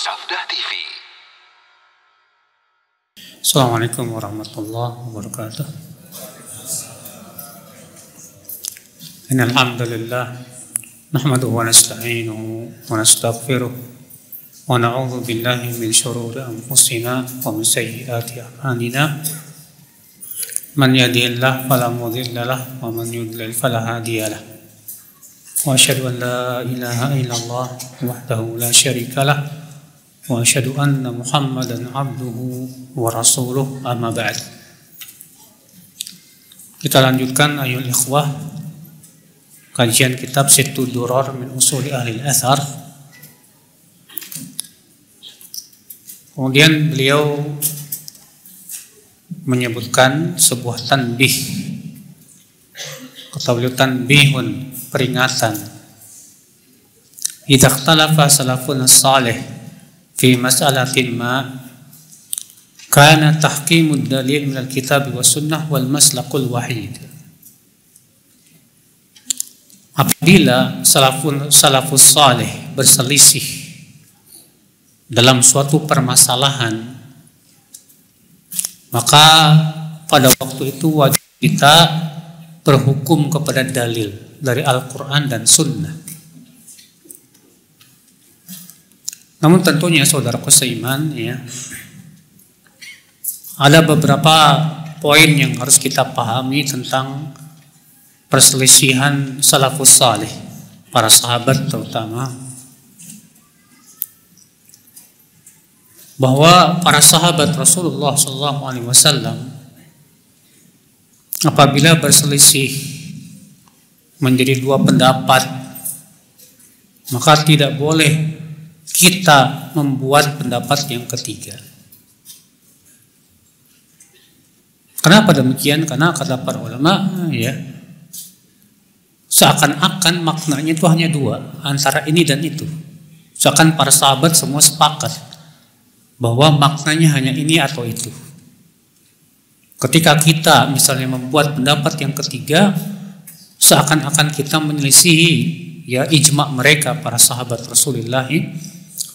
Safdah TV. Assalamualaikum warahmatullahi wabarakatuh. Innal hamdalillah nahmaduhu wa nasta'inuhu wa nastaghfiruh wa na'udzu billahi min shururi anfusina wa min sayyiati a'malina. Man yahdihillahu fala mudilla lahu wa man yudlil fala hadiya lahu. Wa asyhadu an la ilaha illallah wahdahu la syarika lah wa asyhadu anna Muhammadan abduhu wa rasuluh, amma ba'd. Kita lanjutkan ayol ikhwah kajian kitab Sittud Durar min Usuli Ahli Al-Athar. Kemudian beliau menyebutkan sebuah tanbih. Kata beliau, tanbihun, peringatan. Idza ikhtalafa salafun salih fi mas'alatin ma kana tahkimud dalil minal kitab wa sunnah wal maslakul wahid. Apabila salafus salih berselisih dalam suatu permasalahan, maka pada waktu itu wajib kita berhukum kepada dalil dari Al-Quran dan Sunnah. Namun tentunya saudaraku seiman, ya, ada beberapa poin yang harus kita pahami tentang perselisihan salafus salih, para sahabat terutama, bahwa para sahabat Rasulullah SAW apabila berselisih menjadi dua pendapat, maka tidak boleh kita membuat pendapat yang ketiga. Kenapa demikian? Karena kata para ulama, ya, seakan-akan maknanya itu hanya dua, antara ini dan itu. Seakan para sahabat semua sepakat bahwa maknanya hanya ini atau itu. Ketika kita misalnya membuat pendapat yang ketiga, seakan-akan kita menyelisihi, ya, ijma' mereka para sahabat Rasulullah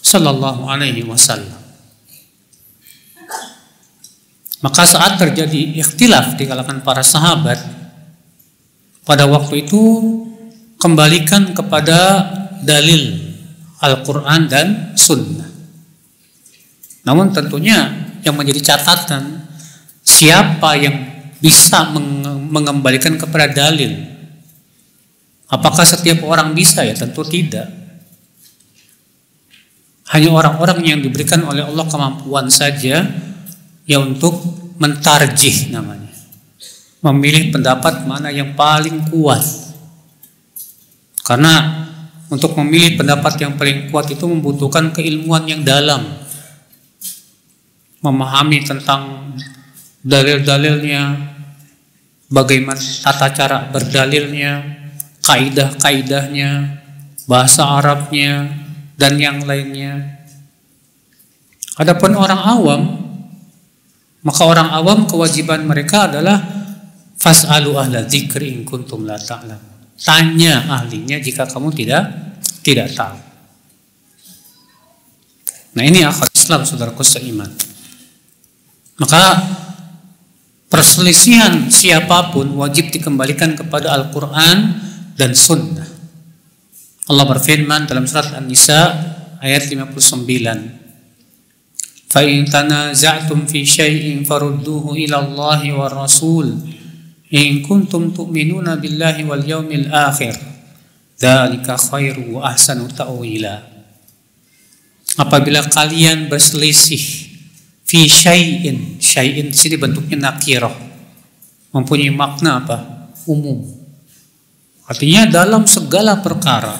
sallallahu alaihi wasallam. Maka saat terjadi ikhtilaf di kalangan para sahabat, pada waktu itu kembalikan kepada dalil Al-Quran dan Sunnah. Namun tentunya yang menjadi catatan, siapa yang bisa mengembalikan kepada dalil? Apakah setiap orang bisa? Ya tentu tidak. Hanya orang-orang yang diberikan oleh Allah kemampuan saja, ya, untuk mentarjih namanya, memilih pendapat mana yang paling kuat. Karena untuk memilih pendapat yang paling kuat itu membutuhkan keilmuan yang dalam, memahami tentang dalil-dalilnya, bagaimana tata cara berdalilnya, kaidah-kaidahnya, bahasa Arabnya, dan yang lainnya. Adapun orang awam, maka orang awam kewajiban mereka adalah fas'alu ahla dzikri in kuntum la ta'lam. Tanya ahlinya jika kamu tidak tahu. Nah, ini akal Islam, saudaraku seiman. Maka perselisihan siapapun wajib dikembalikan kepada Al-Quran dan Sunnah. Allah berfirman dalam surat An-Nisa ayat 59, fa in tanaza'tum fi syai'in farudduhu ila Allahi war Rasul in kuntum tu'minuna billahi wal yawmil akhir dzalika khairu wa ahsanu ta'wila. Apabila kalian berselisih fi syai'in, syai'in di sini bentuknya nakirah, mempunyai makna apa? Umum. Artinya dalam segala perkara,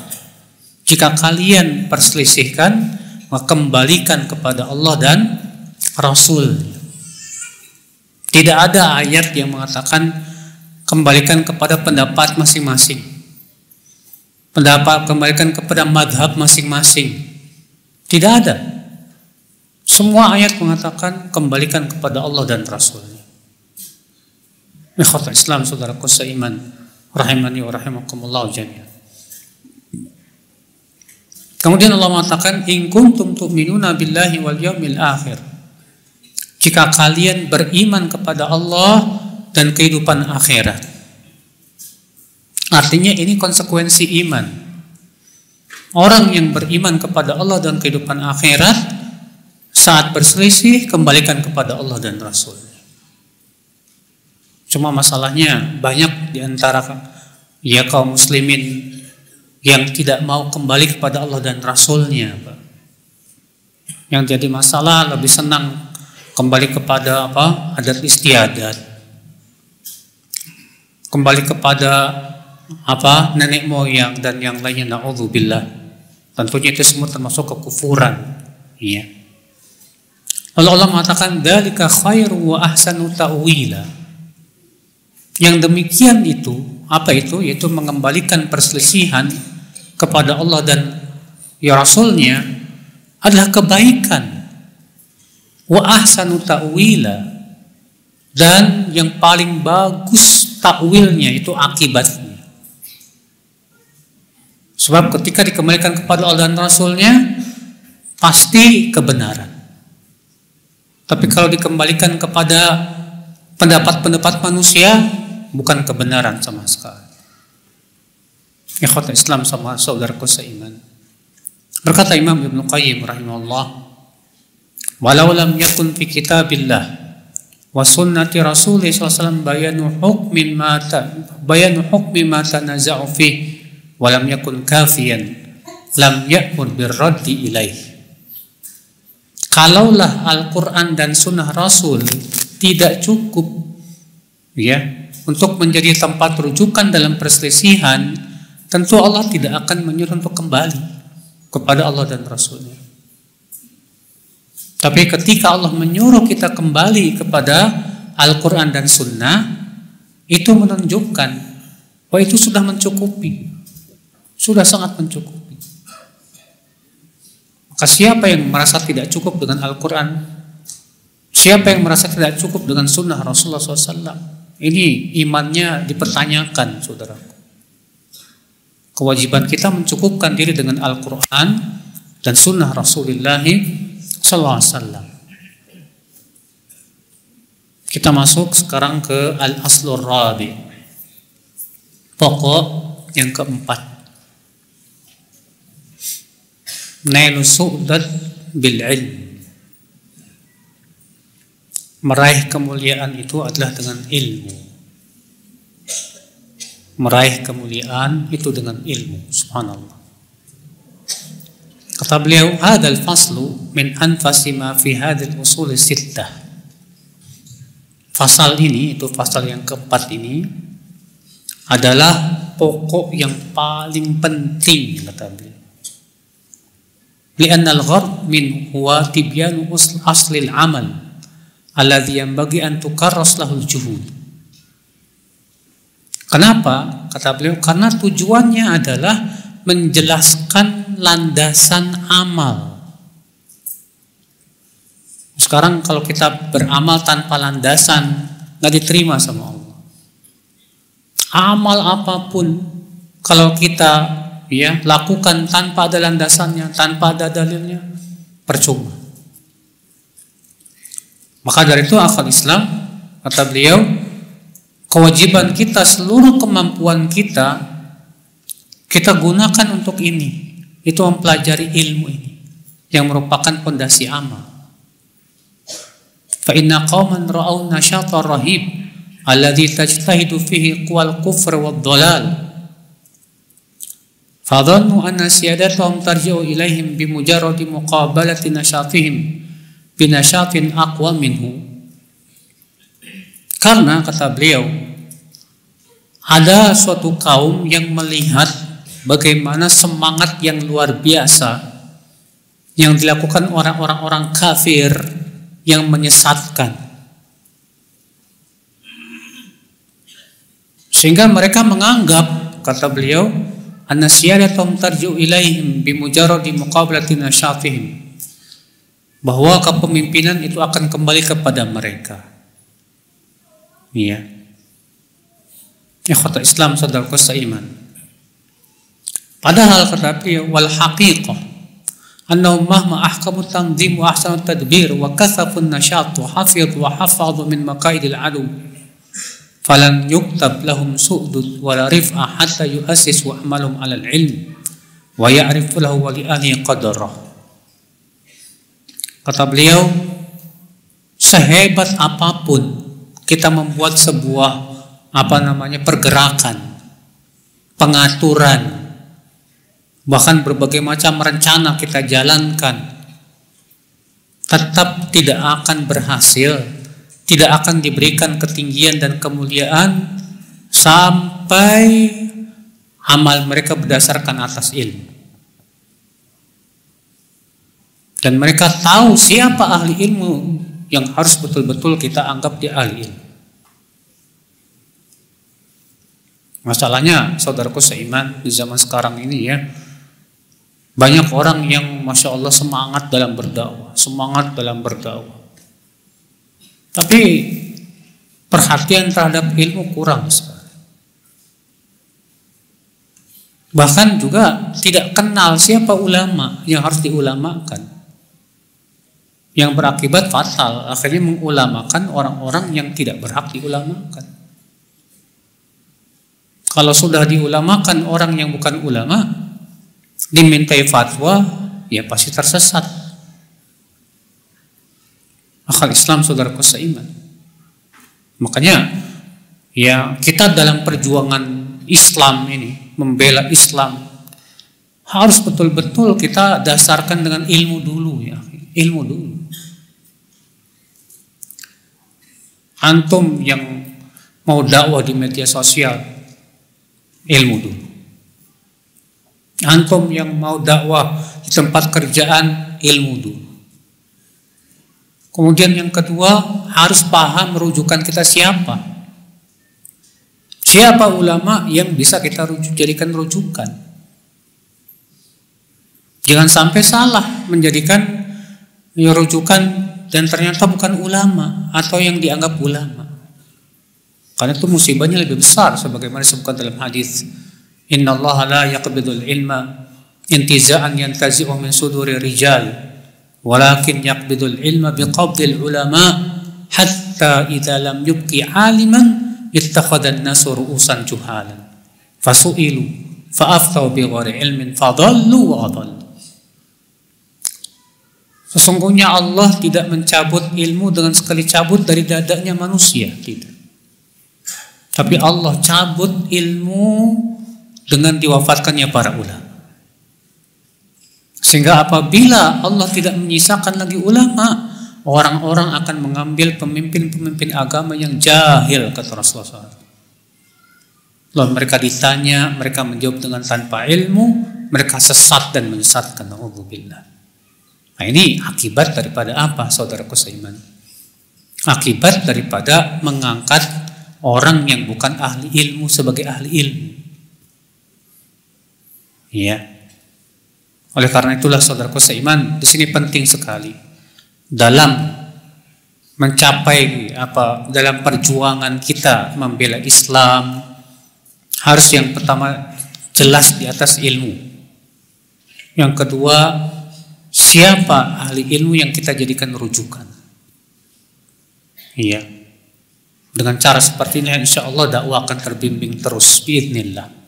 jika kalian perselisihkan, maka kembalikan kepada Allah dan Rasul. Tidak ada ayat yang mengatakan kembalikan kepada pendapat masing-masing, pendapat kembalikan kepada madhab masing-masing. Tidak ada. Semua ayat mengatakan kembalikan kepada Allah dan Rasulnya. Ikhwatul Islam, saudaraku seiman, rahimani wa rahimakumullah jami'an. Kemudian Allah mengatakan, in kuntum tu'minuna billahi wal yaumil akhir. Jika kalian beriman kepada Allah dan kehidupan akhirat. Artinya ini konsekuensi iman. Orang yang beriman kepada Allah dan kehidupan akhirat, saat berselisih kembalikan kepada Allah dan Rasul-Nya. Cuma masalahnya banyak di antara kaum muslimin yang tidak mau kembali kepada Allah dan Rasul-Nya, Pak. Yang jadi masalah lebih senang kembali kepada adat istiadat, kembali kepada nenek moyang dan yang lainnya, naudzubillah. Tentunya itu semua termasuk kekufuran. Ya. Lalu Allah mengatakan, dzalika khairu wa ahsanu ta'wila. Yang demikian itu, apa itu? Yaitu mengembalikan perselisihan kepada Allah dan ya Rasul-Nya adalah kebaikan. Wa ahsanu ta'wila, dan yang paling bagus takwilnya itu akibatnya. Sebab ketika dikembalikan kepada Allah dan Rasul-Nya pasti kebenaran. Tapi kalau dikembalikan kepada pendapat-pendapat manusia, bukan kebenaran sama sekali. Ikhwatul Islam sama saudaraku seiman. Berkata Imam Ibnu Qayyim rahimahullah, walau lam yakun fi kitabillah wa sunnati Rasulullah SAW bayanu hukmi ma tanaza'u fihi wa lam yakun kafiyan lam ya'mur birraddi ilaih. Kalaulah Al-Quran dan Sunnah Rasul tidak cukup untuk menjadi tempat rujukan dalam perselisihan, tentu Allah tidak akan menyuruh untuk kembali kepada Allah dan Rasul-Nya. Tapi ketika Allah menyuruh kita kembali kepada Al-Quran dan Sunnah, itu menunjukkan bahwa itu sudah mencukupi, sudah sangat mencukupi. Maka siapa yang merasa tidak cukup dengan Al-Quran, siapa yang merasa tidak cukup dengan Sunnah Rasulullah SAW, ini imannya dipertanyakan, saudaraku. Kewajiban kita mencukupkan diri dengan Al-Quran dan Sunnah Rasulullah SAW. Kita masuk sekarang ke Al-Aslur Rabi, pokok yang keempat. Nailu su'dad bil ilm. Meraih kemuliaan itu adalah dengan ilmu. Meraih kemuliaan itu dengan ilmu. Subhanallah. Kata beliau, hadzal faslu min anfasi ma fi hadzal usul sittah. Fasal ini, itu fasal yang keempat ini, adalah pokok yang paling penting, kata beliau. Li'anna al-gharb min huwa tibyanu aslil amal alladhi yanbaghi an tukarras lahul juhud. Kenapa? Kata beliau, karena tujuannya adalah menjelaskan landasan amal. Sekarang kalau kita beramal tanpa landasan, nggak diterima sama Allah. Amal apapun kalau kita lakukan tanpa ada landasannya, tanpa ada dalilnya, percuma. Maka dari itu akal Islam, kata beliau, kewajiban kita, seluruh kemampuan kita gunakan untuk ini. Itu mempelajari ilmu ini yang merupakan pondasi amal. Fa inna qauman ra'au nasyata rahib alladhi tajtahidu fihi quwal kufr wad dhalal. Fadhannu anna siyadatahum tarji'u ilaihim bimujarradi muqabalati nasyatihim binasyatin aqwa minhu. Karena kata beliau, ada suatu kaum yang melihat bagaimana semangat yang luar biasa yang dilakukan orang-orang kafir yang menyesatkan, sehingga mereka menganggap, kata beliau, anna siyadatum tarji'u ilaihim bimujarradi muqabalati nasyatihim, bahwa kepemimpinan itu akan kembali kepada mereka. Ikhwatul Islam, saudaraku seiman. Padahal kata beliau, wal haqiqah annahum mahma ahkamu tanzim wa ahsanu tadbir wa kathafun nasyat wa hafidh wa hafadhu min makaidil adu falan yuktab lahum su'dud wa la rif'a hatta yu'assis wa amalum alal ilm wa ya'rifu lahu wa li'ani qadarah. Kata beliau, sehebat apapun kita membuat sebuah pergerakan, pengaturan, bahkan berbagai macam rencana kita jalankan, tetap tidak akan berhasil, tidak akan diberikan ketinggian dan kemuliaan sampai amal mereka berdasarkan atas ilmu. Dan mereka tahu siapa ahli ilmu yang harus betul-betul kita anggap dia ahli ilmu. Masalahnya, saudaraku seiman, di zaman sekarang ini ya, banyak orang yang Masya Allah semangat dalam berdakwah. Tapi perhatian terhadap ilmu kurang sekali. Bahkan juga tidak kenal siapa ulama yang harus diulamakan. Yang berakibat fatal, akhirnya mengulamakan orang-orang yang tidak berhak diulamakan. Kalau sudah diulamakan orang yang bukan ulama, dimintai fatwa, ya pasti tersesat. Akal Islam, saudaraku seiman. Makanya, ya kita dalam perjuangan Islam ini, membela Islam, harus betul-betul kita dasarkan dengan ilmu dulu ya. Ilmu dulu. Antum yang mau dakwah di media sosial, ilmu dulu. Antum yang mau dakwah di tempat kerjaan, ilmu dulu. Kemudian yang kedua, harus paham rujukan kita siapa. Siapa ulama yang bisa kita jadikan rujukan. Jangan sampai salah menjadikan rujukan dan ternyata bukan ulama atau yang dianggap ulama. Karena itu musibahnya lebih besar sebagaimana disebutkan dalam hadis, innallaha la yaqbidul ilma intiza'an yantazi'u min suduri rijal walakin yaqbidul ilma biqabdil ulama hatta idza lam yubqi aliman ittakhadha an-nasu ru'usan juhalan fasu'ilu fa'aftau bighairi ilmin fadallu wa adallu. Sesungguhnya Allah tidak mencabut ilmu dengan sekali cabut dari dadanya manusia, tidak. Tapi Allah cabut ilmu dengan diwafatkannya para ulama. Sehingga apabila Allah tidak menyisakan lagi ulama, orang-orang akan mengambil pemimpin-pemimpin agama yang jahil, kata Rasulullah SAW. Lalu mereka ditanya, mereka menjawab dengan tanpa ilmu, mereka sesat dan menyesatkan. Na'udzubillah. Nah ini akibat daripada apa, saudaraku seiman? Akibat daripada mengangkat orang yang bukan ahli ilmu sebagai ahli ilmu. Iya. Oleh karena itulah saudaraku seiman, di sini penting sekali dalam mencapai dalam perjuangan kita membela Islam, harus yang pertama jelas di atas ilmu. Yang kedua, siapa ahli ilmu yang kita jadikan rujukan. Iya. Dengan cara seperti ini insya Allah dakwah akan terbimbing terus biidznillah.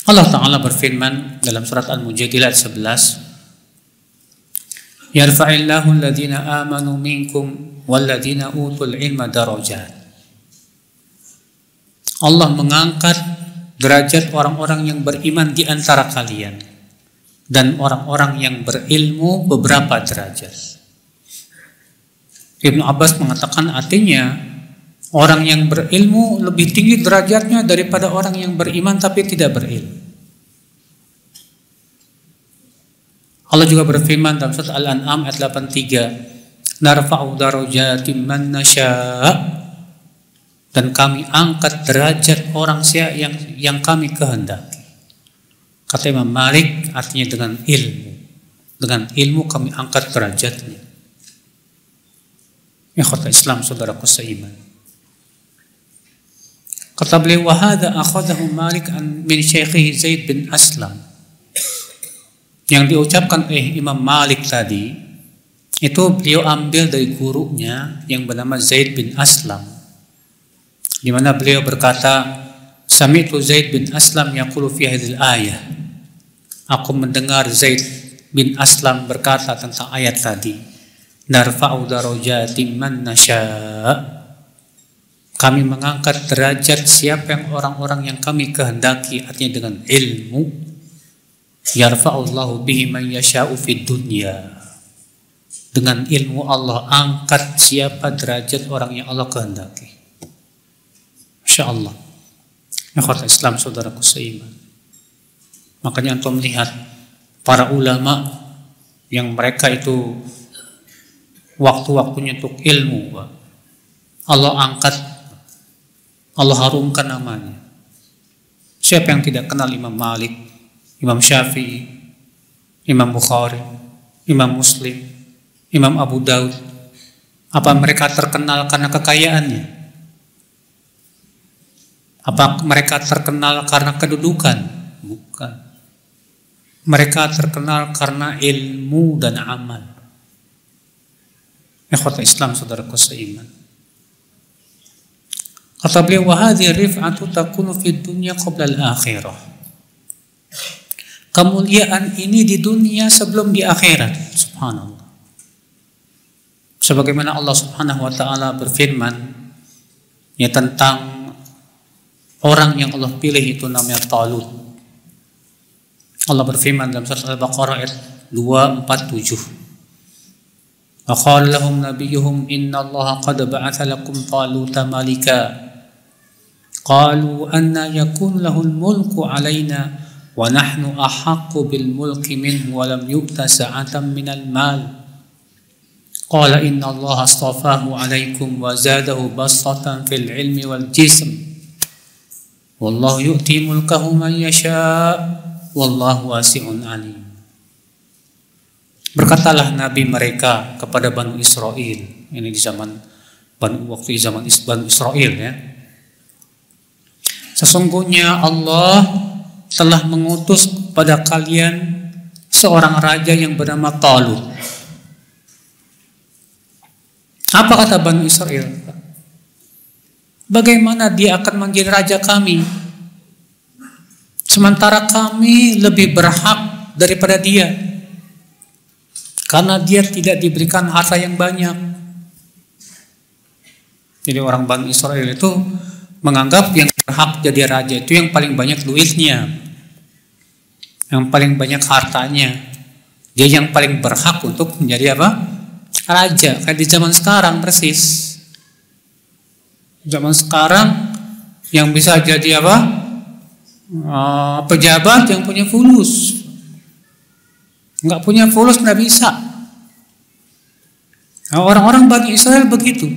Allah Ta'ala berfirman dalam surat Al-Mujadilah 11, yarfa'illahu alladhina amanu minkum walladhina utul ilma darajat. Allah mengangkat derajat orang-orang yang beriman di antara kalian dan orang-orang yang berilmu beberapa derajat. Ibnu Abbas mengatakan artinya orang yang berilmu lebih tinggi derajatnya daripada orang yang beriman tapi tidak berilmu. Allah juga berfirman dalam surat Al-An'am ayat 83, narfa'u darajatin man nasya', dan kami angkat derajat orang yang kami kehendaki. Kata Imam Malik, artinya dengan ilmu. Dengan ilmu kami angkat derajatnya. Ya kata Islam, saudaraku seiman. Kata beliau, wa hadza akhadahu Malik min syaikhihi Zaid bin Aslam. yang diucapkan oleh Imam Malik tadi itu beliau ambil dari gurunya yang bernama Zaid bin Aslam, di mana beliau berkata, sami'tu Zaid bin Aslam yaqulu fi hadhil ayah. Aku mendengar Zaid bin Aslam berkata tentang ayat tadi. Narfa'u darajatin man nasya'. Kami mengangkat derajat siapa yang orang-orang yang kami kehendaki, artinya dengan ilmu. Yarfa'ullahu bihi man yasha'u fid dunya. Dengan ilmu Allah angkat siapa derajat orang yang Allah kehendaki. Masya Allah. Ikhwat Islam, saudaraku seiman. Makanya antum melihat para ulama yang mereka itu waktu-waktunya untuk ilmu, Allah angkat, Allah harumkan namanya. Siapa yang tidak kenal Imam Malik, Imam Syafi'i, Imam Bukhari, Imam Muslim, Imam Abu Daud? Apa mereka terkenal karena kekayaannya? Apa mereka terkenal karena kedudukan? Bukan. Mereka terkenal karena ilmu dan amal. Ikhwata Islam, saudaraku seiman. Kata beliau, wa hadhihi rif'atu takunu fid dunya qabla al-akhirah. Kemuliaan ini di dunia sebelum di akhirat. Subhanallah. Sebagaimana Allah Subhanahu wa taala berfirman ya tentang orang yang Allah pilih itu namanya Talut. Allah berfirman dalam surat Al-Baqarah ayat 247. Wa qala lahum nabiyuhum inna Allaha qad ba'atha lakum Taluta malika. Qalu anna yakun lahul mulku alaina wa nahnu ahaqqu bil mulki minhu wa lam yu'ta sa'atan minal mal. Qala inna Allah astafahu alaikum wa zadahu basatan fil ilmi wal jism. Wallahu yu'ti mulkahu man yasha' wallahu wasi'un alim. Berkatalah Nabi mereka kepada Banu Israel, ini di zaman Banu Israel ya. Sesungguhnya Allah telah mengutus kepada kalian seorang raja yang bernama Talut. Apa kata Bani Israel? Bagaimana dia akan menjadi raja kami? Sementara kami lebih berhak daripada dia. Karena dia tidak diberikan harta yang banyak. Jadi orang Bani Israel itu menganggap yang berhak jadi raja itu yang paling banyak duitnya, yang paling banyak hartanya. Dia yang paling berhak untuk menjadi apa? Raja. Kayak di zaman sekarang persis. Zaman sekarang yang bisa jadi apa? Pejabat yang punya fulus. Nggak punya fulus nggak bisa. Nah, orang-orang Bani Israel begitu.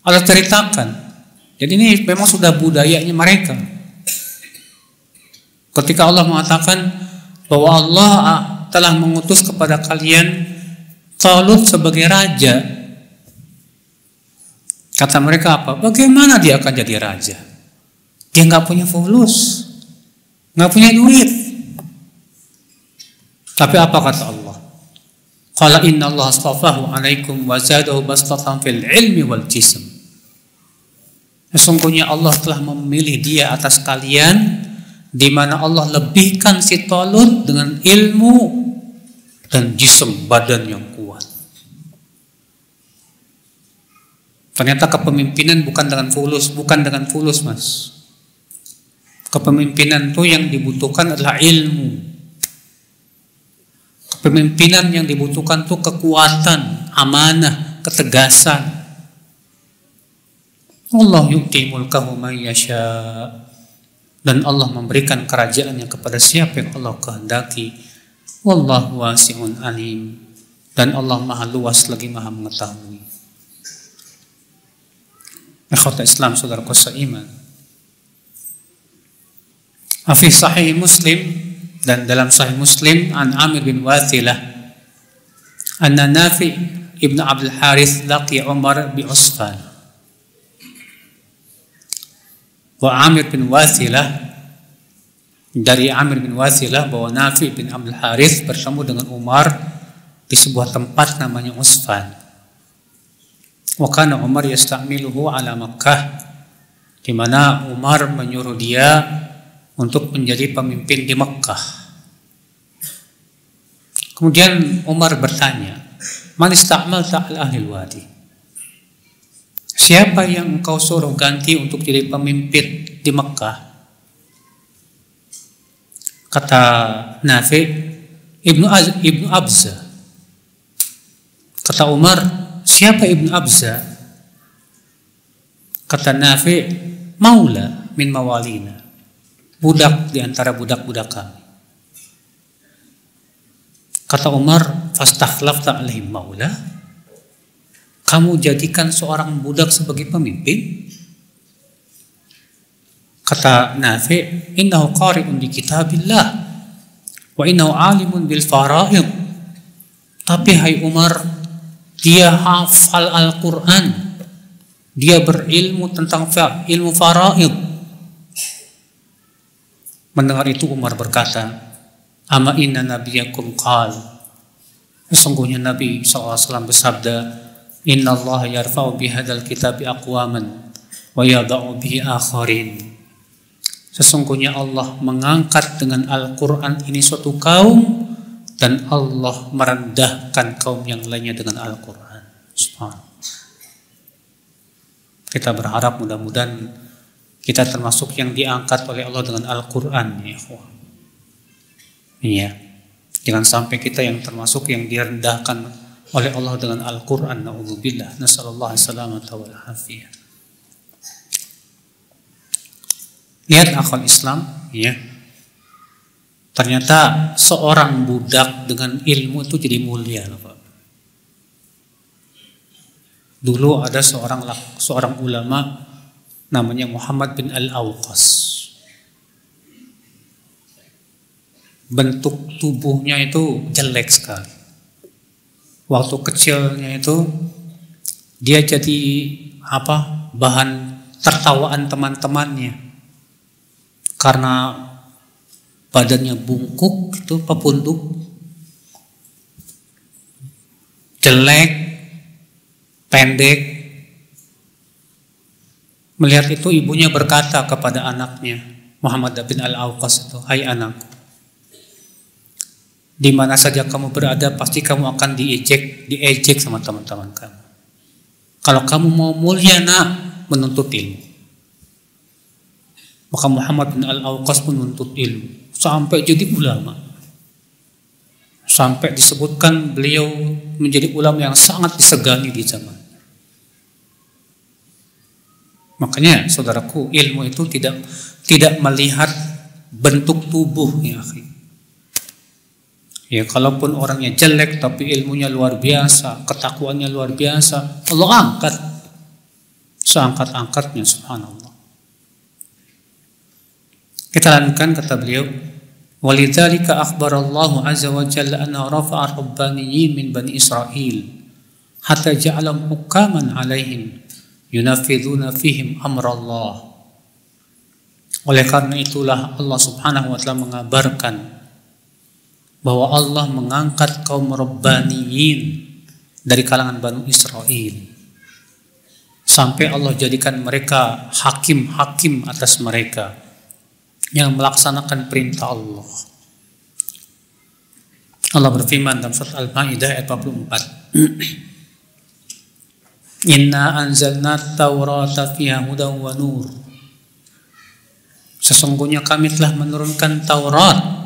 Allah ceritakan. Jadi ini memang sudah budayanya mereka. Ketika Allah mengatakan bahwa Allah telah mengutus kepada kalian Talut sebagai raja, kata mereka apa? Bagaimana dia akan jadi raja? Dia nggak punya fulus, nggak punya duit. Tapi apa kata Allah? Qala inna Allah astafahu alaikum wa zadahu bastatan fil ilmi wal jism. Sesungguhnya Allah telah memilih dia atas kalian, di mana Allah lebihkan si Talut dengan ilmu dan jism, badan yang kuat. Ternyata kepemimpinan bukan dengan fulus, mas. Kepemimpinan itu yang dibutuhkan adalah ilmu. Kepemimpinan yang dibutuhkan itu kekuatan, amanah, ketegasan. Allah yu'ti mulkahu man yasha'. Dan Allah memberikan kerajaannya kepada siapa yang Allah kehendaki. Wallahu wasi'un alim. Dan Allah maha luas lagi maha mengetahui. Ikhwata Islam, saudaraku seiman. Fi Sahih Muslim, dan dalam Sahih Muslim an Amir bin Wathilah anna Nafi ibn Abdul Harith laqi Umar bi Usfan. Wa Amir bin Wathilah dari Amir bin Wasilah bahwa Nafi bin Abdul Harith bertemu dengan Umar di sebuah tempat namanya Usfan. Wa kana Umar yasta'miluhu ala Makkah, di mana Umar menyuruh dia untuk menjadi pemimpin di Makkah. Kemudian Umar bertanya, "Man ista'malta ala ahli wadi?" Siapa yang engkau suruh ganti untuk jadi pemimpin di Makkah? Kata Nafi, Ibnu Abza. Kata Umar, siapa Ibnu Abza? Kata Nafi, maula min mawalina, budak di antara budak-budak kami. Kata Umar, fastakhlafta alaihim maula, kamu jadikan seorang budak sebagai pemimpin? Kata Nafi, innahu qari'un di kitabillah wa innahu alimun bil fara'id. Tapi hai Umar, dia hafal Al-Quran, dia berilmu tentang ilmu fara'id. Mendengar itu Umar berkata, ama inna nabiyakum qal, sesungguhnya Nabi SAW bersabda, inna Allah yarfa'u bihadal kitabi aqwaman wa yada'u bihi akharin. Sesungguhnya Allah mengangkat dengan Al-Quran ini suatu kaum, dan Allah merendahkan kaum yang lainnya dengan Al-Quran. Kita berharap mudah-mudahan kita termasuk yang diangkat oleh Allah dengan Al-Quran. Ya. Jangan sampai kita yang termasuk yang direndahkan oleh Allah dengan Al-Quran. Na'udzubillah. Nasallallahu salamata wal afiyah. Lihat akal Islam, ya. Ternyata seorang budak dengan ilmu itu jadi mulia, Pak. Dulu ada seorang ulama namanya Muhammad bin Al-Awqas. Bentuk tubuhnya itu jelek sekali. Waktu kecilnya itu dia jadi bahan tertawaan teman-temannya. Karena badannya bungkuk, itu pepunduk, jelek, pendek. Melihat itu ibunya berkata kepada anaknya, Muhammad bin Al-Awqas itu, hai anakku, di mana saja kamu berada pasti kamu akan diejek sama teman-teman kamu. Kalau kamu mau mulia nak, menuntut ilmu. Maka Muhammad bin Al-Awqas menuntut ilmu sampai jadi ulama. Sampai disebutkan beliau menjadi ulama yang sangat disegani di zaman. Makanya saudaraku, ilmu itu tidak melihat bentuk tubuh, ya akhi. Ya, kalaupun orangnya jelek tapi ilmunya luar biasa, ketakwaannya luar biasa, Allah angkat seangkat-angkatnya, subhanallah. Kita lanjutkan, kata beliau, walidzalika akhbarallahu azza wa jalla anna rafa'a rabbaniyyin min bani Israil hatta ja'alahum hukaman 'alaihim yunafidhuna fihim amrallah. Oleh karena itulah Allah Subhanahu wa taala mengabarkan bahwa Allah mengangkat kaum rabbaniyin dari kalangan Bani Israel sampai Allah jadikan mereka hakim-hakim atas mereka yang melaksanakan perintah Allah. Allah berfirman dalam surat Al-Maidah ayat 44. Inna anzalna at-taurata fiha hudan wa nur. Sesungguhnya kami telah menurunkan Taurat,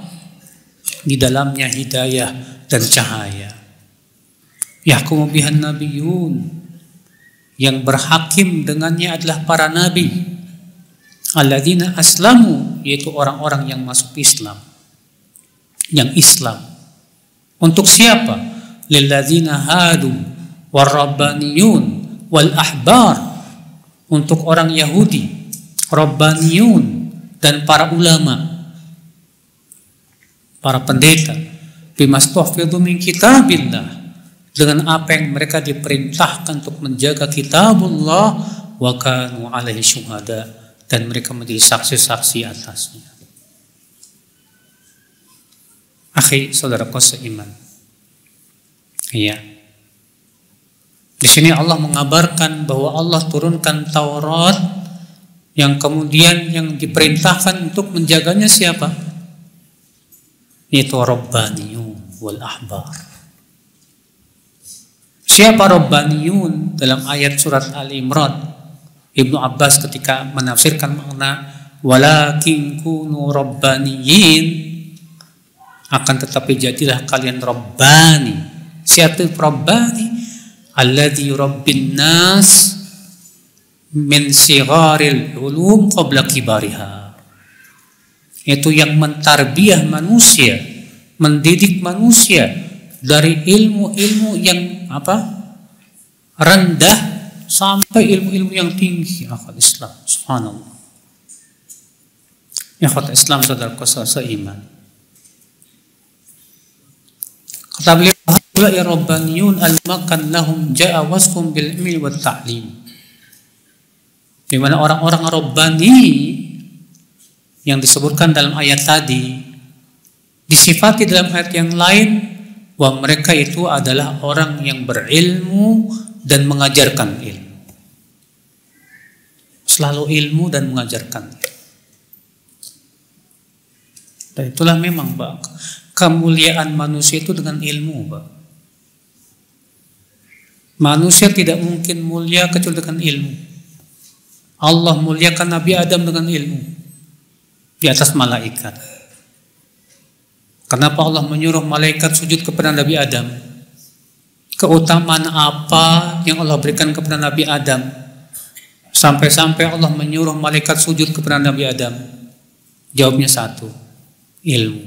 di dalamnya hidayah dan cahaya. Yahkumu bihan nabiyyun, yang berhakim dengannya adalah para nabi. Alladzina aslamu, yaitu orang-orang yang masuk Islam, yang Islam. Untuk siapa? Lilladzina hadu warabbaniyun wal ahbar, untuk orang Yahudi, rabbaniyun, dan para ulama, para pendeta. Bimastahfidhu min kitabillah, dengan apa yang mereka diperintahkan untuk menjaga kitabullah, wa kanu alaihi syuhada, dan mereka menjadi saksi-saksi atasnya. Akhi, saudaraku seiman. Iya. Di sini Allah mengabarkan bahwa Allah turunkan Taurat yang kemudian yang diperintahkan untuk menjaganya siapa? Itu Rabbaniyun wal Ahbar. Siapa Rabbaniyun? Dalam ayat surat Ali Imran, Ibnu Abbas ketika menafsirkan makna walakin kunu rabbaniyin, akan tetapi jadilah kalian Rabbani. Siapa Rabbani? Alladzi yurabbin nas min sigharil ulum qabla kibariha. Itu yang mentarbiyah manusia, mendidik manusia dari ilmu-ilmu yang rendah sampai ilmu-ilmu yang tinggi. Akal Islam, subhanallah. Ikhwat Islam, saudaraku seiman. Kata beliau, ya Rabbaniyun al-makan lahum ja'a wasfum bil ilmi wat ta'lim. Di mana orang-orang Rabbani yang disebutkan dalam ayat tadi disifati dalam ayat yang lain bahwa mereka itu adalah orang yang berilmu dan mengajarkan ilmu. Selalu ilmu dan mengajarkan. Dan itulah memang kemuliaan manusia itu dengan ilmu, Manusia tidak mungkin mulia kecuali dengan ilmu. Allah muliakan Nabi Adam dengan ilmu di atas malaikat. Kenapa Allah menyuruh malaikat sujud kepada Nabi Adam? Keutamaan apa yang Allah berikan kepada Nabi Adam sampai-sampai Allah menyuruh malaikat sujud kepada Nabi Adam? Jawabnya satu, ilmu.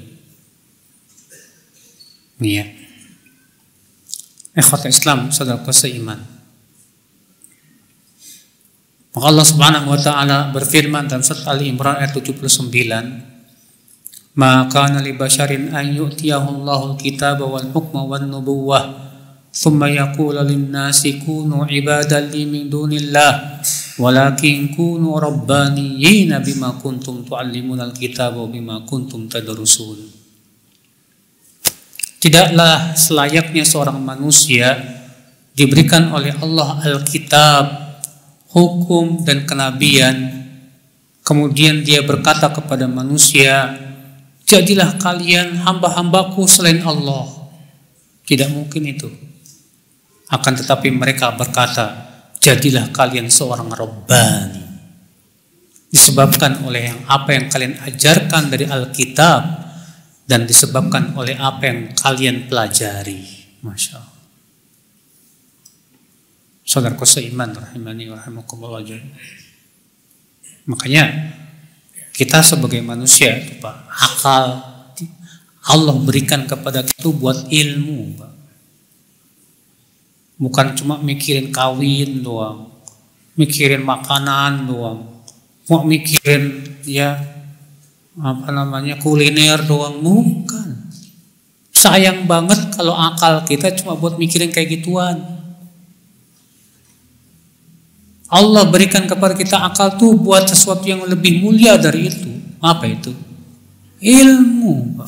Iya. Ikhwat Islam, saudaraku seiman. Maka Allah Subhanahu wa taala berfirman dalam surat Ali Imran ayat 79, "Ma kana li basyarin an yu'tiyahu Allahul kitaba wal hukma wan nubuwwah, thumma yaqulu lin-nasi kunu ibadan li min dunillah, walakin kunu rabbaniyina bima kuntum tu'allimunal kitaba wa bima kuntum tadrusun." Tidaklah selayaknya seorang manusia diberikan oleh Allah Alkitab, hukum dan kenabian, kemudian dia berkata kepada manusia, jadilah kalian hamba-hambaku selain Allah. Tidak mungkin itu. Akan tetapi mereka berkata, jadilah kalian seorang Rabbani. Disebabkan oleh apa yang kalian ajarkan dari Alkitab dan disebabkan oleh apa yang kalian pelajari. Masya Allah. Saudaraku seiman, rahimani wa rahimakumullah. Makanya kita sebagai manusia itu akal Allah berikan kepada kita buat ilmu, bukan cuma mikirin kawin doang, mikirin makanan doang, mau mikirin kuliner doang, bukan. Sayang banget kalau akal kita cuma buat mikirin kayak gituan. Allah berikan kepada kita akal tuh buat sesuatu yang lebih mulia dari itu. Apa itu? Ilmu.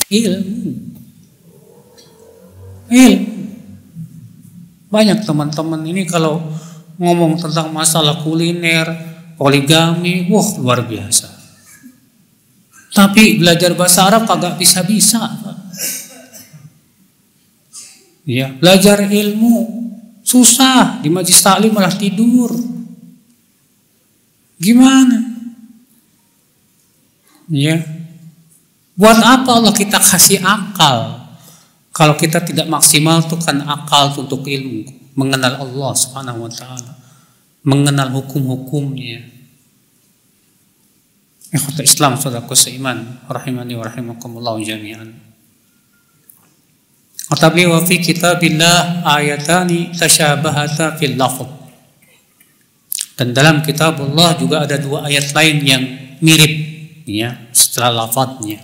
Banyak teman-teman ini kalau ngomong tentang masalah kuliner, poligami, luar biasa. Tapi belajar bahasa Arab kagak bisa-bisa. Ya, belajar ilmu susah, di majlis taklim malah tidur. Gimana? Ya. Buat apa Allah kita kasih akal kalau kita tidak maksimal tuh kan akal untuk ilmu, mengenal Allah Subhanahu wa taala, mengenal hukum-hukumnya. Ikhwat Islam, saudaraku seiman, rahimani wa rahimakumullah jami'an. Kata beliau, wa fi kitabillah ayatani tashabahata fil lafz. Dan dalam kitab Allah juga ada dua ayat lain yang mirip setelah lafadznya.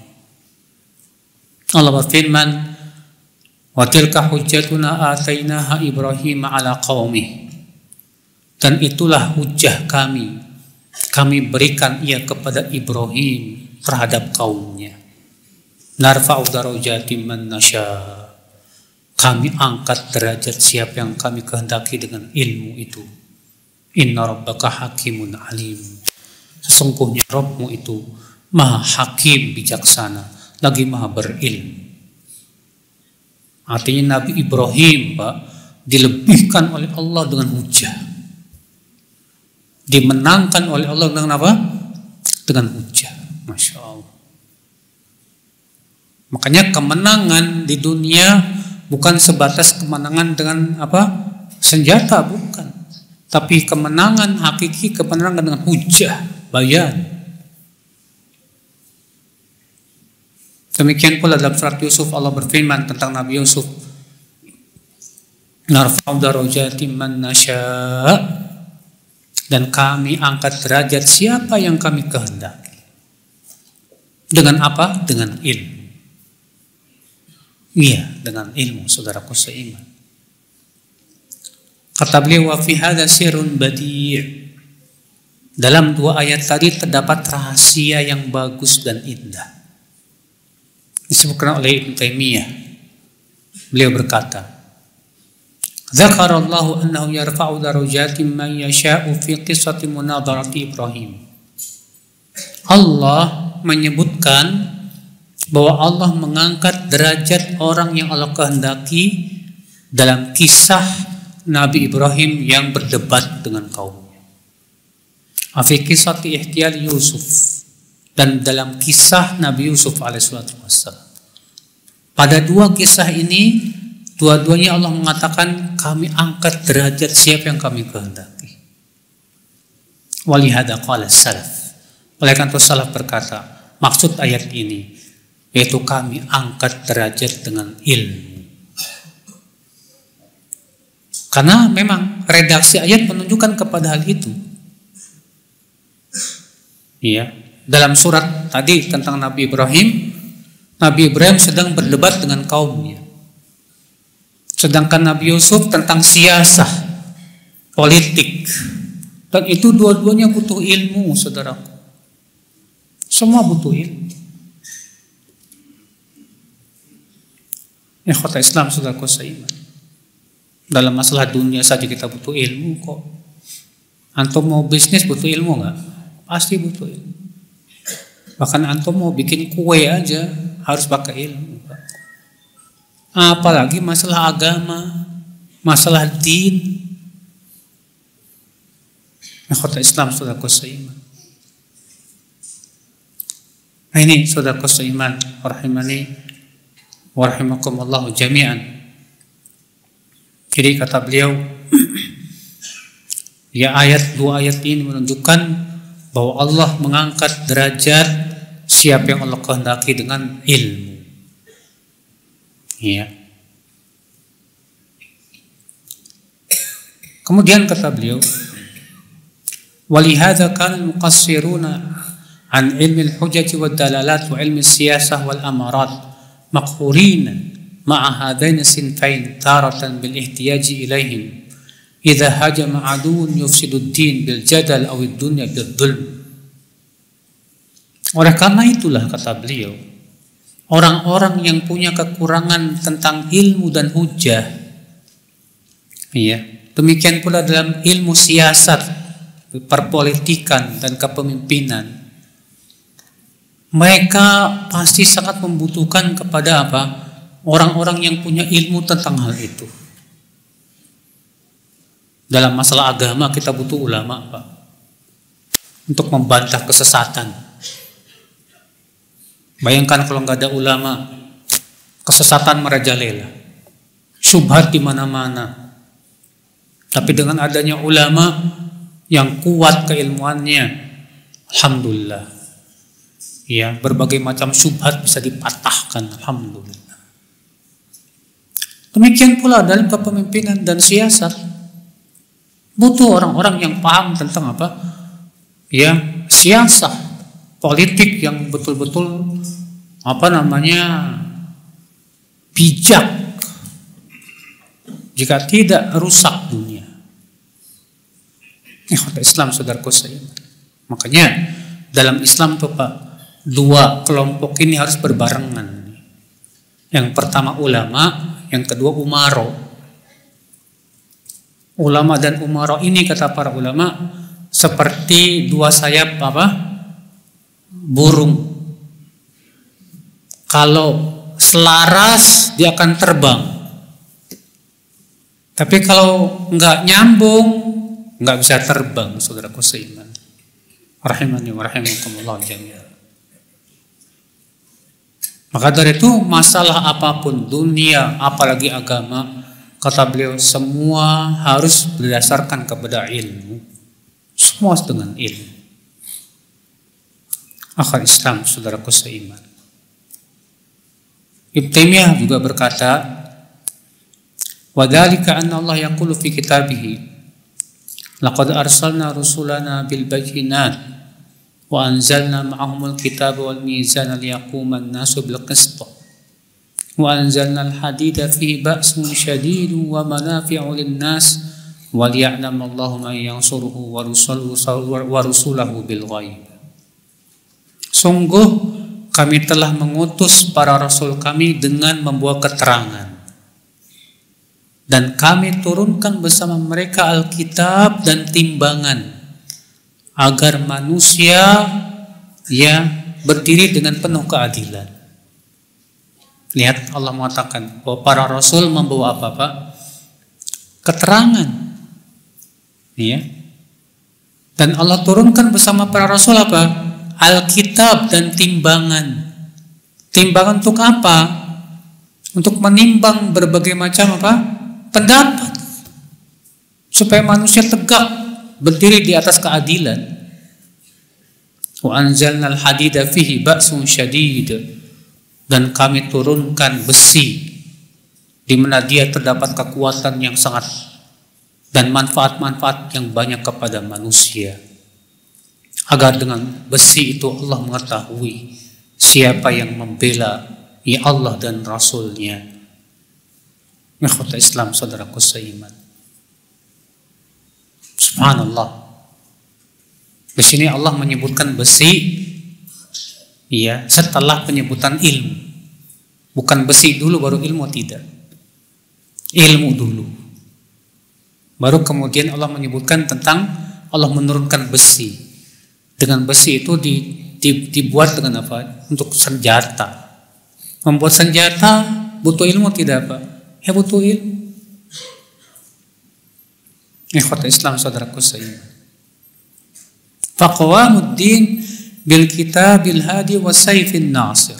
Allah berfirman, wa tilka hujjatuna atainaha Ibrahim ala qaumih. Dan itulah hujjah kami berikan ia kepada Ibrahim terhadap kaumnya. Narfa'u darajatin man nasya. Kami angkat derajat siapa yang kami kehendaki dengan ilmu itu. Inna rabbaka hakimun alim. Sesungguhnya Rabbmu itu maha hakim bijaksana, lagi maha berilmu. Artinya Nabi Ibrahim, Pak, dilebihkan oleh Allah dengan hujah. Dimenangkan oleh Allah dengan apa? Dengan hujah. Masya Allah. Makanya kemenangan di dunia bukan sebatas kemenangan dengan apa? Senjata, bukan. Tapi kemenangan hakiki, kemenangan dengan hujah, bayan. Demikian pula dalam surat Yusuf Allah berfirman tentang Nabi Yusuf, narfa'u darajatin man nasya, dan kami angkat derajat siapa yang kami kehendaki. Dengan apa? Dengan ilmu. Iya, dengan ilmu, saudaraku seiman. Kata beliau, wa fi hadza sirrun badi'. Dalam dua ayat tadi terdapat rahasia yang bagus dan indah. Disebutkan oleh Ibnu Taimiyah. Beliau berkata, Dzakarallahu annahu yarfa'u darajatin man yasha'u fi qissati munadharati Ibrahim. Allah menyebutkan bahwa Allah mengangkat derajat orang yang Allah kehendaki dalam kisah Nabi Ibrahim yang berdebat dengan kaumnya. Fi qissati ihtiyal Yusuf, dan dalam kisah Nabi Yusuf alaihissalatu wassalam. Pada dua kisah ini, dua-duanya Allah mengatakan kami angkat derajat siapa yang kami kehendaki. Walihada qala salaf. Oleh karena itu salaf berkata, maksud ayat ini yaitu kami angkat derajat dengan ilmu. Karena memang redaksi ayat menunjukkan kepada hal itu. Iya. Dalam surat tadi tentang Nabi Ibrahim sedang berdebat dengan kaumnya. Sedangkan Nabi Yusuf tentang siasah, politik. Dan itu dua-duanya butuh ilmu, saudaraku. Semua butuh ilmu. Ikhwata Islam, saudaraku seiman. Dalam masalah dunia saja kita butuh ilmu kok. Antum mau bisnis butuh ilmu nggak? Pasti butuh ilmu. Bahkan antum mau bikin kue aja harus pakai ilmu. Apalagi masalah agama, masalah din. Ikhwata Islam, saudaraku seiman. Nah ini saudaraku seiman, rahimani wa rahimakumullah jami'an. Jadi kata beliau, ya dua ayat ini menunjukkan bahwa Allah mengangkat derajat siapa yang Allah kehendaki dengan ilmu. Ya. Kemudian kata beliau, walihada kana al-muqassiruna an ilmi al-hujjah wad dalalat wa ilmi al-siyasah wal amarat maqhurina ma'a hadain sinfain taratan bil ihtiyaji ilaihim idza hajama aduun yufsidu ad-din bil jadal aw ad-dunya bil dhulm. Oleh karena itulah kata beliau, orang-orang yang punya kekurangan tentang ilmu dan hujah, ya, demikian pula dalam ilmu siasat, perpolitikan dan kepemimpinan, mereka pasti sangat membutuhkan kepada apa? Orang-orang yang punya ilmu tentang hal itu. Dalam masalah agama kita butuh ulama, Pak, untuk membantah kesesatan. Bayangkan kalau nggak ada ulama, kesesatan merajalela, syubhat di mana-mana. Tapi dengan adanya ulama yang kuat keilmuannya, alhamdulillah, ya, berbagai macam syubhat bisa dipatahkan, alhamdulillah. Demikian pula dalam kepemimpinan dan siasat, butuh orang-orang yang paham tentang apa? Ya, siasat, politik yang betul-betul bijak. Jika tidak, rusak dunia. Islam, saudaraku seiman. Makanya dalam Islam tuh Pak, dua kelompok ini harus berbarengan. Yang pertama ulama, yang kedua umaro. Ulama dan umaro ini kata para ulama seperti dua sayap burung. Kalau selaras dia akan terbang. Tapi kalau nggak nyambung, nggak bisa terbang, saudaraku seiman. Rahimani wa rahimakumullah jami'an. Maka dari itu masalah apapun, dunia, apalagi agama, kata beliau semua harus berdasarkan kepada ilmu. Semua dengan ilmu. Akhal Islam, saudaraku seiman. Ibnu Taimiyah juga berkata, wa dzalika anna Allah yaqulu fi kitabih, laqad arsalna rusulana bil bayyinat wa anzalna ma'ahumul kitaba wal mizana liyaquma an-nasu bil qist wa anzalna al-hadida fihi ba'sun syadidun wa manafi'u lin-nas wa liya'lam Allahu man yansuruhu wa rusulahu bil ghaib. Sungguh kami telah mengutus para rasul kami dengan membawa keterangan, dan kami turunkan bersama mereka Alkitab dan timbangan agar manusia berdiri dengan penuh keadilan. Lihat, Allah mengatakan bahwa para rasul membawa apa, Pak? Keterangan. Dan Allah turunkan bersama para rasul apa? Alkitab dan timbangan. Timbangan untuk apa? Untuk menimbang berbagai macam pendapat, supaya manusia tegak berdiri di atas keadilan. Wa anzalnal hadida fihi ba'sun syadid, dan kami turunkan besi di mana dia terdapat kekuatan yang sangat dan manfaat-manfaat yang banyak kepada manusia, agar dengan besi itu Allah mengetahui siapa yang membela Allah dan Rasulnya. Ikhwata Islam, saudaraku seiman. Subhanallah. Di sini Allah menyebutkan besi setelah penyebutan ilmu. Bukan besi dulu baru ilmu, tidak. Ilmu dulu. Baru kemudian Allah menyebutkan tentang Allah menurunkan besi. Dengan besi itu dibuat dengan apa? Untuk senjata. Membuat senjata butuh ilmu tidak, Pak? Ya butuh ilmu. Ikhwata Islam, saudaraku seiman. Faqawamuddin bil kitabil hadi wa sayfin nasir.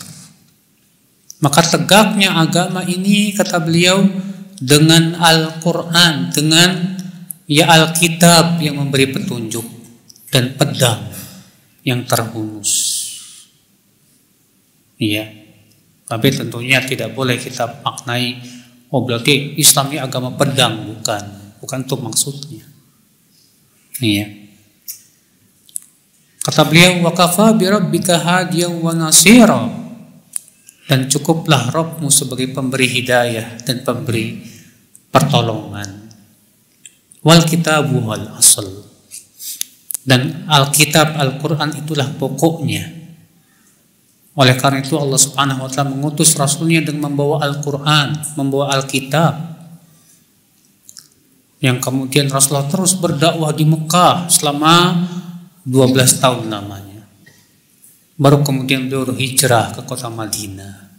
Maka tegaknya agama ini, kata beliau, dengan Al-Quran, dengan Alkitab yang memberi petunjuk, dan pedang yang terhunus. Tapi tentunya tidak boleh kita maknai, berarti Islam ini agama pedang. Bukan itu maksudnya. Kata beliau, wa kafa bi rabbika hadiyan wa nasira, dan cukuplah Rabbmu sebagai pemberi hidayah dan pemberi pertolongan. Wal kitabu wal asl, dan Alkitab Al-Quran itulah pokoknya. Oleh karena itu Allah Subhanahu wa ta'ala mengutus Rasulnya dengan membawa Al-Quran, membawa Alkitab, yang kemudian Rasulullah terus berdakwah di Mekah selama 12 tahun namanya. Baru kemudian beliau hijrah ke kota Madinah.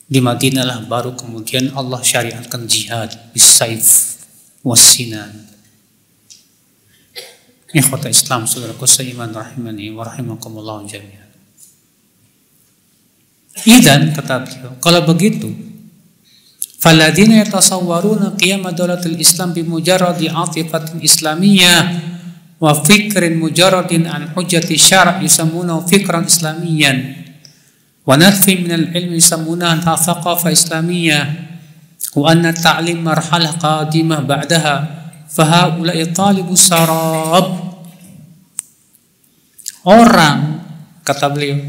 Di Madinah lah baru kemudian Allah syariatkan jihad bis-saif was-sinan. Ikhwata Islam, saudaraku seiman rahimani wa rahimakumullah jami'an. Idzan, kata beliau, kalau begitu, faladina yatasawwaruna qiyam dawlatil Islam bi mujarradi atifatin islamiyyah wa fikrin mujarradin an hujjati syara' yusammuna fikran islamiyyan wa nadfi min al-ilmi yusammuna thaqafa islamiyyah wa anna ta'lim marhalah qadimah ba'daha fa haula'i talibu sarab. Orang, kata beliau,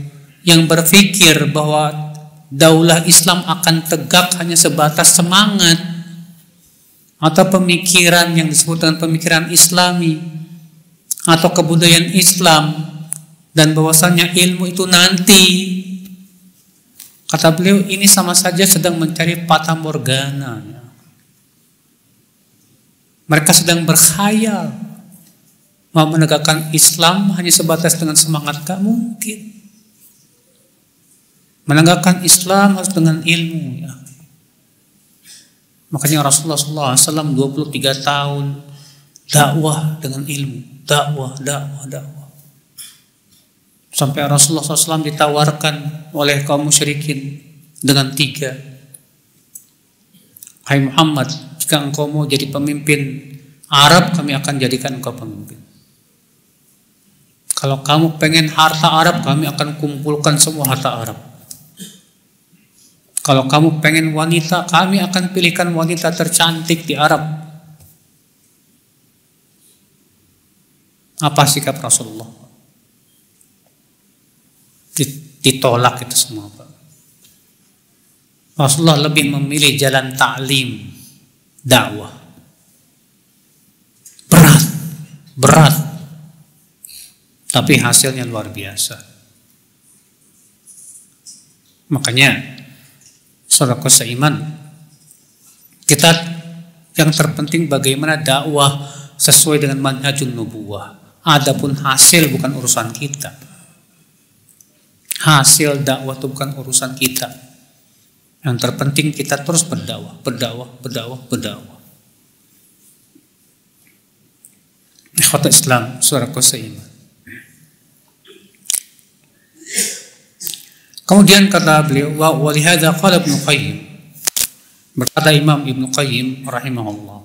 yang berpikir bahwa daulah Islam akan tegak hanya sebatas semangat atau pemikiran yang disebut dengan pemikiran Islami atau kebudayaan Islam, dan bahwasanya ilmu itu nanti, Kata beliau, ini sama saja sedang mencari fata morgana. Mereka sedang berkhayal mau menegakkan Islam hanya sebatas dengan semangat. Gak mungkin. Menegakkan Islam harus dengan ilmu. Ya. Makanya Rasulullah SAW 23 tahun dakwah dengan ilmu. Dakwah. Sampai Rasulullah SAW ditawarkan oleh kaum musyrikin dengan 3. Hai Muhammad, jika engkau mau jadi pemimpin Arab, kami akan jadikan engkau pemimpin. Kalau kamu pengen harta Arab, kami akan kumpulkan semua harta Arab. Kalau kamu pengen wanita, kami akan pilihkan wanita tercantik di Arab. Apa sikap Rasulullah? Ditolak itu semua, Pak. Rasulullah lebih memilih jalan ta'lim, dakwah. Berat. Tapi hasilnya luar biasa. Makanya saudaraku seiman, kita yang terpenting bagaimana dakwah sesuai dengan manhajun nubuwah. Adapun hasil bukan urusan kita. Hasil dakwah itu bukan urusan kita. Yang terpenting kita terus berdakwah. Ikhwatul Islam, saudaraku seiman. Kemudian kata beliau, wa walihada qala Ibnu Qayyim. Berkata Imam Ibnu Qayyim rahimahullah,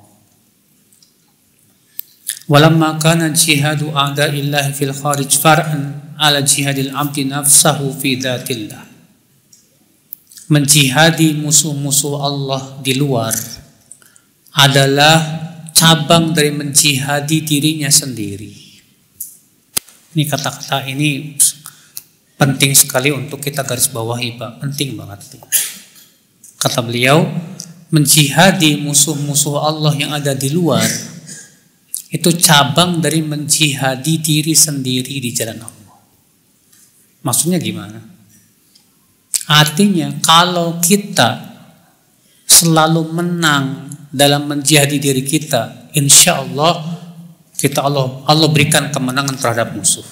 walamma kana jihadu a'da'illahi fil kharij far'an ala jihadil abdi nafsahu fi dhatillah. Menjihadi musuh-musuh Allah di luar adalah cabang dari menjihadi dirinya sendiri. Ini kata-kata ini penting sekali untuk kita garis bawahi, Pak. Penting banget. Kata beliau, menjihadi musuh-musuh Allah yang ada di luar itu cabang dari menjihadi diri sendiri di jalan Allah. Maksudnya gimana? Artinya kalau kita selalu menang dalam menjihadi diri kita, insya Allah Allah berikan kemenangan terhadap musuh.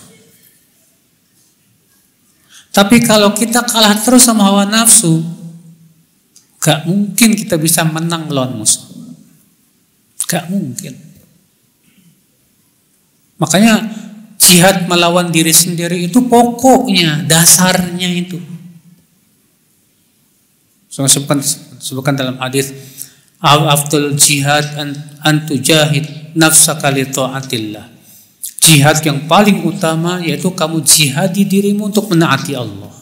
Tapi kalau kita kalah terus sama hawa nafsu, gak mungkin kita bisa menang melawan musuh. Gak mungkin. Makanya jihad melawan diri sendiri itu pokoknya, dasarnya itu. Sebutkan dalam hadis, afdal jihad an tujahid nafsaka li ta'atillah. Jihad yang paling utama yaitu kamu jihadi dirimu untuk menaati Allah.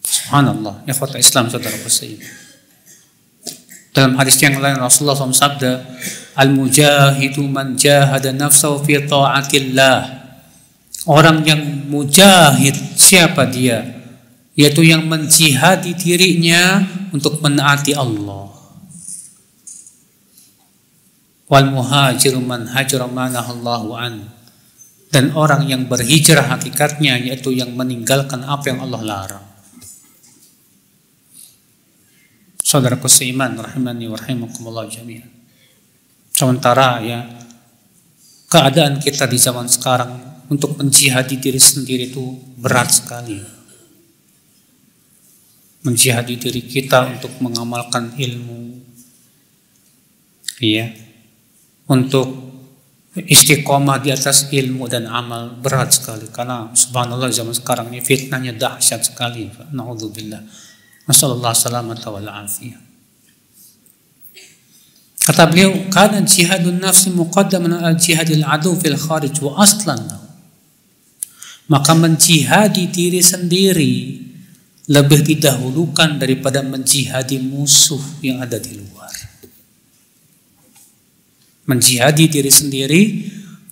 Subhanallah, ikhwata Islam saudara-saudara sekalian. Dalam hadis yang lain Rasulullah SAW sabda, al-mujahidu man jahada nafsahu fi ta'atillah. Orang yang mujahid, siapa dia? Yaitu yang menjihadi dirinya untuk menaati Allah. Wal muhajiru man hajara ma nahallahu an. Dan orang yang berhijrah hakikatnya yaitu yang meninggalkan apa yang Allah larang. Saudaraku seiman rahimani wa rahimakumullah jami'an. Sementara ya keadaan kita di zaman sekarang untuk menjihadi diri sendiri itu berat sekali. Menjihadi diri kita untuk mengamalkan ilmu, ya, untuk istiqomah di atas ilmu dan amal berat sekali. Karena subhanallah zaman sekarang ini fitnahnya dahsyat sekali. Na'udzubillah. Nasallallahu salamata wal afiyah. Kata beliau, kana jihadun nafsi muqaddaman al jihadil adu fil kharij wa aslan. Maka menjihadi diri sendiri lebih didahulukan daripada menjihadi musuh yang ada di luar. Menjihadi diri sendiri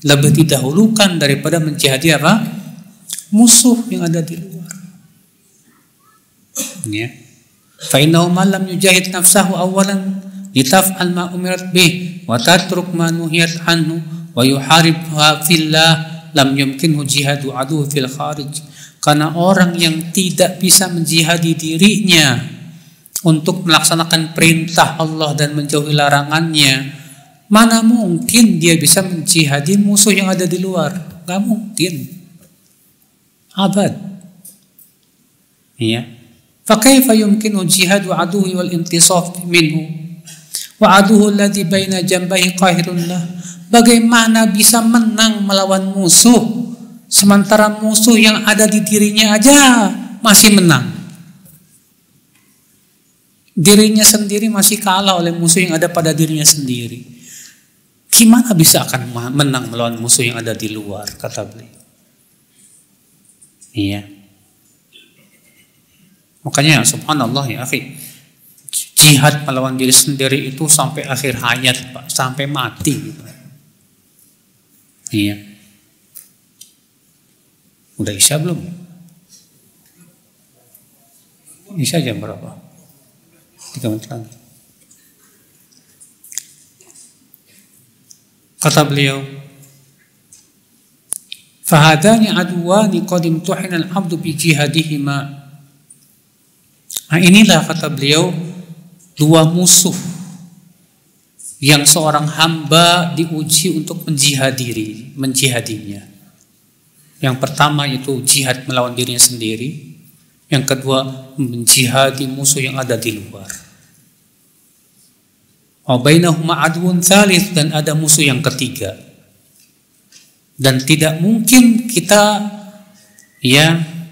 lebih didahulukan daripada menjihadi apa? Musuh yang ada di luar. Ya. Fa innahu man lam yujahid nafsahu awalan litaf'al ma umirat bih wa tatruk ma nuhiyat anhu wa yuharibha fillah lam yumkinhu jihadu adu fil kharij. Karena orang yang tidak bisa menjihadi dirinya untuk melaksanakan perintah Allah dan menjauhi larangannya, mana mungkin dia bisa menjihadi musuh yang ada di luar? Gak mungkin. Abad. Iya. Fakaifa yumkinu jihadu aduhi wal intisaf minhu wa aduhu alladhi baina jambahi qahirun lah. Bagaimana bisa menang melawan musuh sementara musuh yang ada di dirinya aja masih menang? Dirinya sendiri masih kalah oleh musuh yang ada pada dirinya sendiri. Gimana bisa akan menang melawan musuh yang ada di luar, kata beliau. Iya. Makanya subhanallah ya akhi, jihad melawan diri sendiri itu sampai akhir hayat, Pak, sampai mati gitu. Iya. Udah Isya belum? Isya jam berapa? 3 menit lagi. Kata beliau, fahadani aduwani qad imtuhina al-'abdu bi jihadihima. Nah, inilah kata beliau dua musuh yang seorang hamba diuji untuk menjihadinya. Yang pertama itu jihad melawan dirinya sendiri, yang kedua menjihadi musuh yang ada di luar. Wa bainahuma adwun tsalits, dan ada musuh yang ketiga. Dan tidak mungkin kita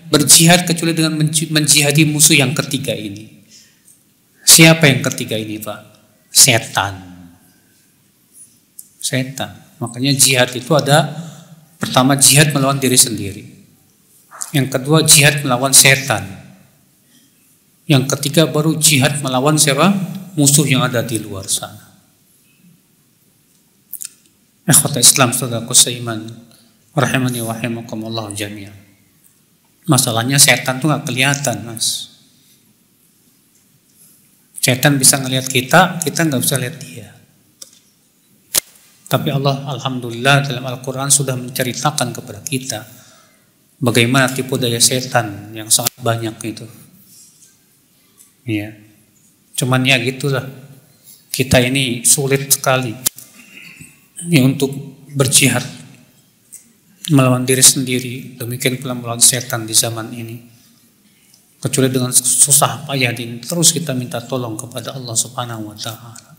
berjihad kecuali dengan menjihadi musuh yang ketiga ini. Siapa yang ketiga ini, Pak? Setan. Makanya jihad itu ada, pertama jihad melawan diri sendiri, yang kedua jihad melawan setan, yang ketiga baru jihad melawan siapa? Musuh yang ada di luar sana. Ikhwata Islam, saudaraku seiman, rahimani wa rahimakumullah jami'an. Masalahnya setan tuh gak kelihatan, Mas. Setan bisa ngelihat kita gak bisa lihat dia. Tapi Allah alhamdulillah dalam Al-Quran sudah menceritakan kepada kita bagaimana tipu daya setan yang sangat banyak itu. Iya. Cuman ya gitulah, kita ini sulit sekali untuk berjihad melawan diri sendiri, demikian pula melawan setan di zaman ini. Kecuali dengan susah payah ini terus kita minta tolong kepada Allah Subhanahu wa taala.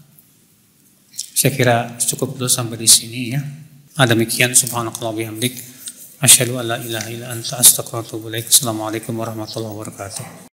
Saya kira cukup dulu sampai di sini ya. Demikian, subhanakallah bihamdik, asyhadu an la ilaha illa anta astaghfiruka wa atubu ilaik. Assalamualaikum warahmatullahi wabarakatuh.